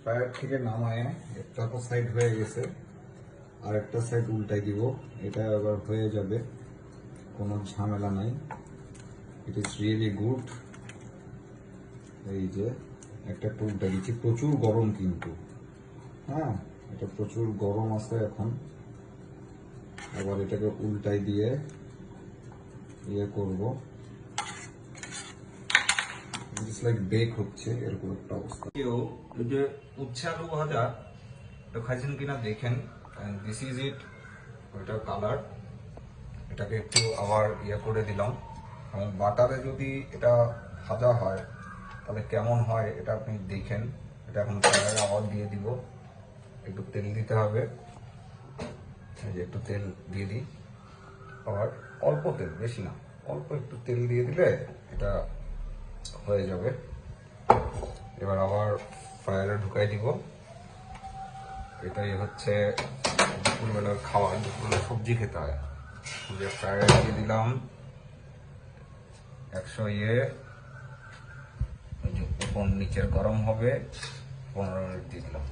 Fryer থেকে নামায় একটা তো সাইড হয়ে গেছে, আর একটা সাইড উল্টাই দিব। এটা আবার হয়ে যাবে, কোনো ঝামেলা নাই। It is really good. এই যে একটা উল্টাই দিচ্ছি, প্রচুর গরম কিন্তু, হ্যাঁ এটা প্রচুর গরম আছে এখন। আবার এটাকে উল্টাই দিয়ে ইয়ে করবো, লাইক বেক হচ্ছে এরকম একটা অবস্থা। কেউ ওই যে উচ্ছে আলু ভাজা খাইছেন কিনা দেখেন, দিস ইজ ইট। ওইটার কালার, এটাকে একটু আবার ইয়ে করে দিলাম। এবং বাটারে যদি এটা ভাজা হয় তাহলে কেমন হয় এটা আপনি দেখেন। এটা এখন কড়াইয়ে আবার দিয়ে দিব, একটু তেল দিতে হবে। এই যে একটু তেল দিয়ে দিই, আবার অল্প তেল, বেশি না, অল্প একটু তেল দিয়ে দিলে এটা হয়ে যাবে। এবার আবার ফ্রায়ারে ঢুকাই দিব। এটাই হচ্ছে দুপুরবেলার খাবার, দুপুরবেলা সবজি খেতে হয়। যে ফ্রায়ারে দিয়ে দিলাম 100 উপর নিচের গরম হবে, 15 মিনিট দিয়ে দিলাম।